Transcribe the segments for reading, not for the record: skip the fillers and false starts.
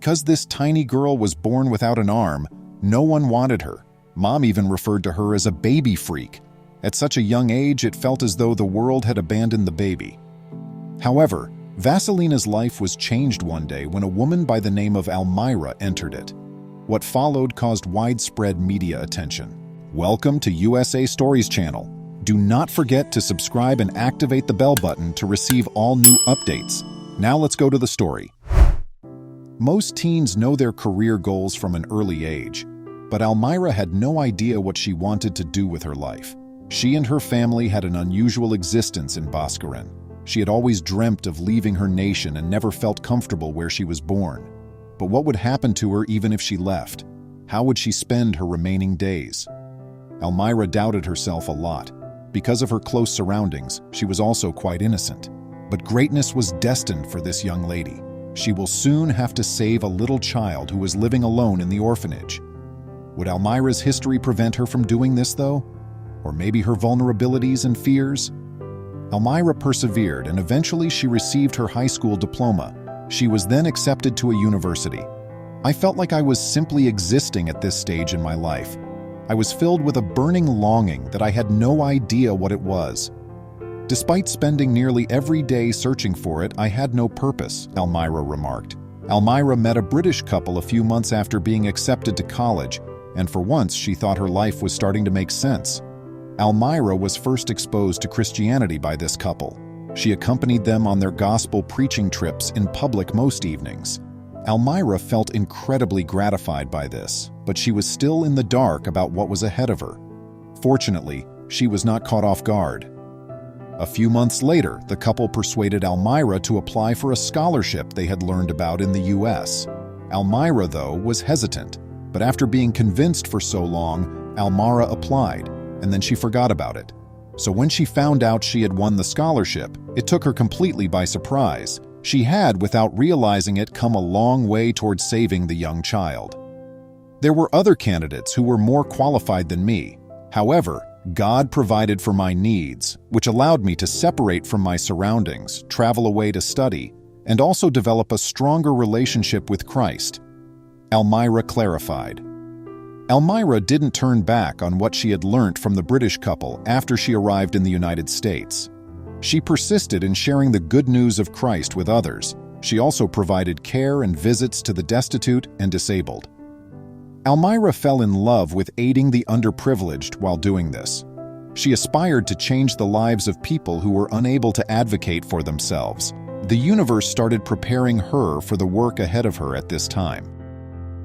Because this tiny girl was born without an arm, no one wanted her. Mom even referred to her as a baby freak. At such a young age, it felt as though the world had abandoned the baby. However, Vasilina's life was changed one day when a woman by the name of Almira entered it. What followed caused widespread media attention. Welcome to USA Stories channel. Do not forget to subscribe and activate the bell button to receive all new updates. Now let's go to the story. Most teens know their career goals from an early age, but Almira had no idea what she wanted to do with her life. She and her family had an unusual existence in Bhaskaran. She had always dreamt of leaving her nation and never felt comfortable where she was born. But what would happen to her even if she left? How would she spend her remaining days? Almira doubted herself a lot. Because of her close surroundings, she was also quite innocent. But greatness was destined for this young lady. She will soon have to save a little child who was living alone in the orphanage. Would Almira's history prevent her from doing this, though? Or maybe her vulnerabilities and fears? Almira persevered, and eventually she received her high school diploma. She was then accepted to a university. I felt like I was simply existing at this stage in my life. I was filled with a burning longing that I had no idea what it was. Despite spending nearly every day searching for it, I had no purpose, Almira remarked. Almira met a British couple a few months after being accepted to college, and for once she thought her life was starting to make sense. Almira was first exposed to Christianity by this couple. She accompanied them on their gospel preaching trips in public most evenings. Almira felt incredibly gratified by this, but she was still in the dark about what was ahead of her. Fortunately, she was not caught off guard. A few months later, the couple persuaded Almira to apply for a scholarship they had learned about in the US. Almira, though, was hesitant, but after being convinced for so long, Almira applied, and then she forgot about it. So when she found out she had won the scholarship, it took her completely by surprise. She had, without realizing it, come a long way towards saving the young child. There were other candidates who were more qualified than me. However, God provided for my needs, which allowed me to separate from my surroundings, travel away to study, and also develop a stronger relationship with Christ. Almira clarified. Almira didn't turn back on what she had learnt from the British couple after she arrived in the United States. She persisted in sharing the good news of Christ with others. She also provided care and visits to the destitute and disabled. Almira fell in love with aiding the underprivileged while doing this. She aspired to change the lives of people who were unable to advocate for themselves. The universe started preparing her for the work ahead of her at this time.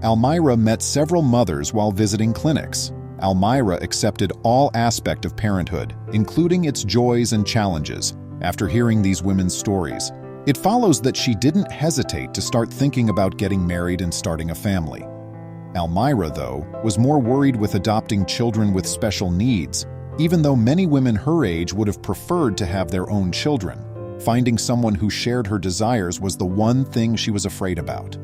Almira met several mothers while visiting clinics. Almira accepted all aspects of parenthood, including its joys and challenges. After hearing these women's stories, it follows that she didn't hesitate to start thinking about getting married and starting a family. Almira, though, was more worried with adopting children with special needs, even though many women her age would have preferred to have their own children. Finding someone who shared her desires was the one thing she was afraid about.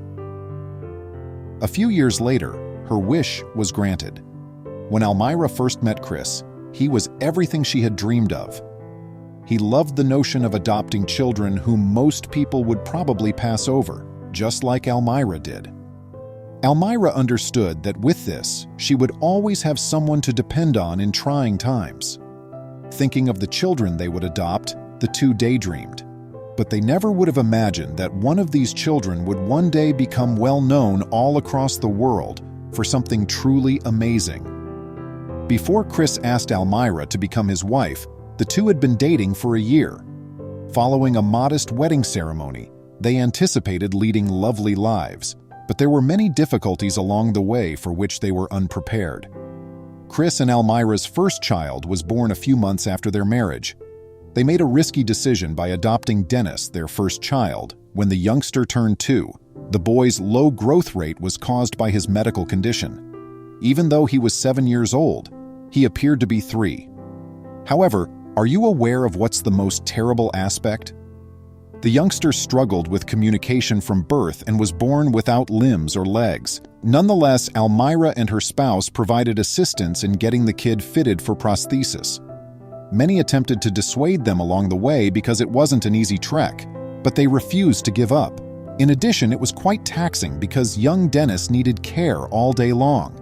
A few years later, her wish was granted. When Almira first met Chris, he was everything she had dreamed of. He loved the notion of adopting children whom most people would probably pass over, just like Almira did. Almira understood that with this, she would always have someone to depend on in trying times. Thinking of the children they would adopt, the two daydreamed. But they never would have imagined that one of these children would one day become well known all across the world for something truly amazing. Before Chris asked Almira to become his wife, the two had been dating for a year. Following a modest wedding ceremony, they anticipated leading lovely lives, but there were many difficulties along the way for which they were unprepared. Chris and Almira's first child was born a few months after their marriage. They made a risky decision by adopting Dennis, their first child, when the youngster turned 2. The boy's low growth rate was caused by his medical condition. Even though he was 7 years old, he appeared to be 3. However, are you aware of what's the most terrible aspect? The youngster struggled with communication from birth and was born without limbs or legs. Nonetheless, Almira and her spouse provided assistance in getting the kid fitted for prosthesis. Many attempted to dissuade them along the way because it wasn't an easy trek, but they refused to give up. In addition, it was quite taxing because young Dennis needed care all day long.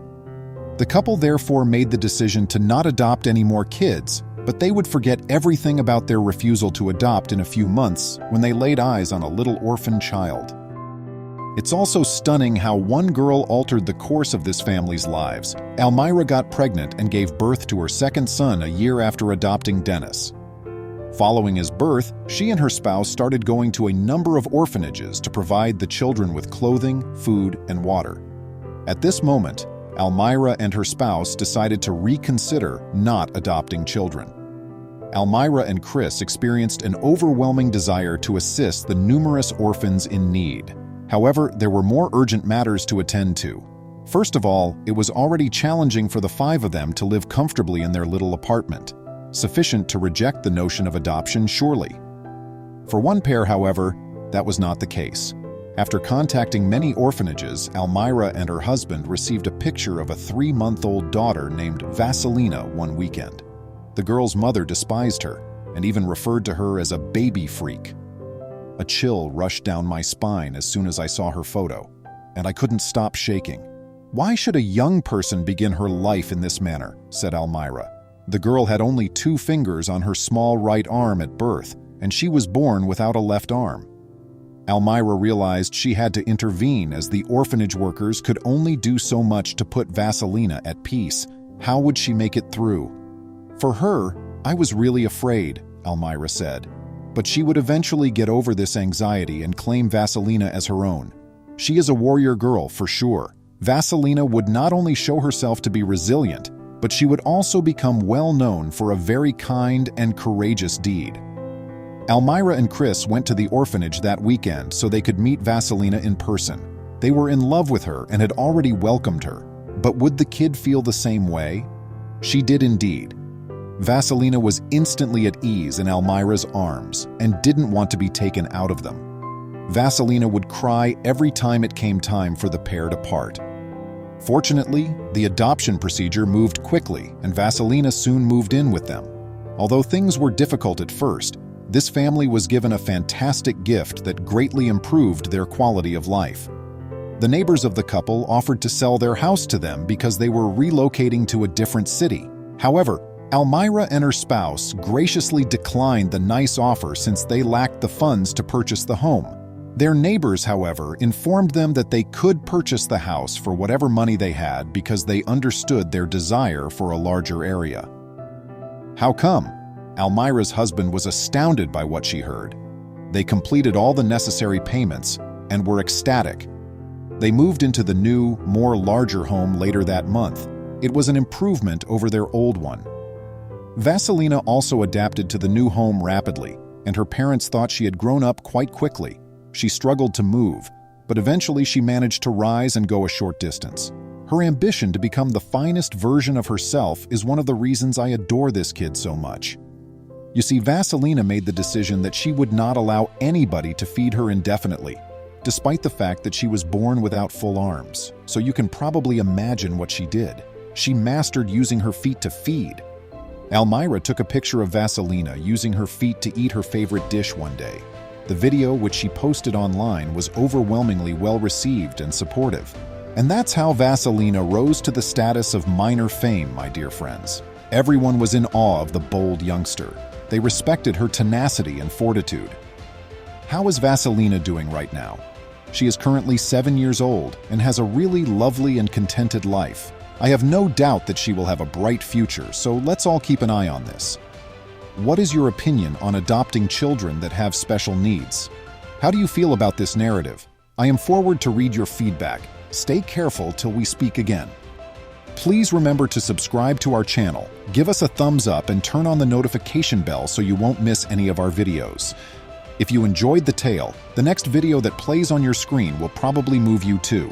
The couple therefore made the decision to not adopt any more kids, but they would forget everything about their refusal to adopt in a few months when they laid eyes on a little orphan child. It's also stunning how one girl altered the course of this family's lives. Almira got pregnant and gave birth to her second son a year after adopting Dennis. Following his birth, she and her spouse started going to a number of orphanages to provide the children with clothing, food, and water. At this moment, Almira and her spouse decided to reconsider not adopting children. Almira and Chris experienced an overwhelming desire to assist the numerous orphans in need. However, there were more urgent matters to attend to. First of all, it was already challenging for the 5 of them to live comfortably in their little apartment, sufficient to reject the notion of adoption surely. For one pair, however, that was not the case. After contacting many orphanages, Almira and her husband received a picture of a 3-month-old daughter named Vasilina one weekend. The girl's mother despised her and even referred to her as a baby freak. A chill rushed down my spine as soon as I saw her photo, and I couldn't stop shaking. "Why should a young person begin her life in this manner?" said Almira. The girl had only 2 fingers on her small right arm at birth, and she was born without a left arm. Almira realized she had to intervene as the orphanage workers could only do so much to put Vasilina at peace. How would she make it through? "For her, I was really afraid," Almira said. "But she would eventually get over this anxiety and claim Vasilina as her own. She is a warrior girl, for sure. Vasilina would not only show herself to be resilient, but she would also become well known for a very kind and courageous deed." Almira and Chris went to the orphanage that weekend so they could meet Vasilina in person. They were in love with her and had already welcomed her. But would the kid feel the same way? She did indeed. Vasilina was instantly at ease in Almira's arms and didn't want to be taken out of them. Vasilina would cry every time it came time for the pair to part. Fortunately, the adoption procedure moved quickly and Vasilina soon moved in with them. Although things were difficult at first, this family was given a fantastic gift that greatly improved their quality of life. The neighbors of the couple offered to sell their house to them because they were relocating to a different city. However, Almira and her spouse graciously declined the nice offer since they lacked the funds to purchase the home. Their neighbors, however, informed them that they could purchase the house for whatever money they had because they understood their desire for a larger area. How come? Almira's husband was astounded by what she heard. They completed all the necessary payments and were ecstatic. They moved into the new, more larger home later that month. It was an improvement over their old one. Vasilina also adapted to the new home rapidly, and her parents thought she had grown up quite quickly. She struggled to move, but eventually she managed to rise and go a short distance. Her ambition to become the finest version of herself is one of the reasons I adore this kid so much. You see, Vasilina made the decision that she would not allow anybody to feed her indefinitely, despite the fact that she was born without full arms. So you can probably imagine what she did. She mastered using her feet to feed. Almira took a picture of Vasilina using her feet to eat her favorite dish one day. The video, which she posted online, was overwhelmingly well received and supportive. And that's how Vasilina rose to the status of minor fame, my dear friends. Everyone was in awe of the bold youngster. They respected her tenacity and fortitude. How is Vasilina doing right now? She is currently 7 years old and has a really lovely and contented life. I have no doubt that she will have a bright future, so let's all keep an eye on this. What is your opinion on adopting children that have special needs? How do you feel about this narrative? I am forward to read your feedback. Stay careful till we speak again. Please remember to subscribe to our channel, give us a thumbs up, and turn on the notification bell so you won't miss any of our videos. If you enjoyed the tale, the next video that plays on your screen will probably move you too.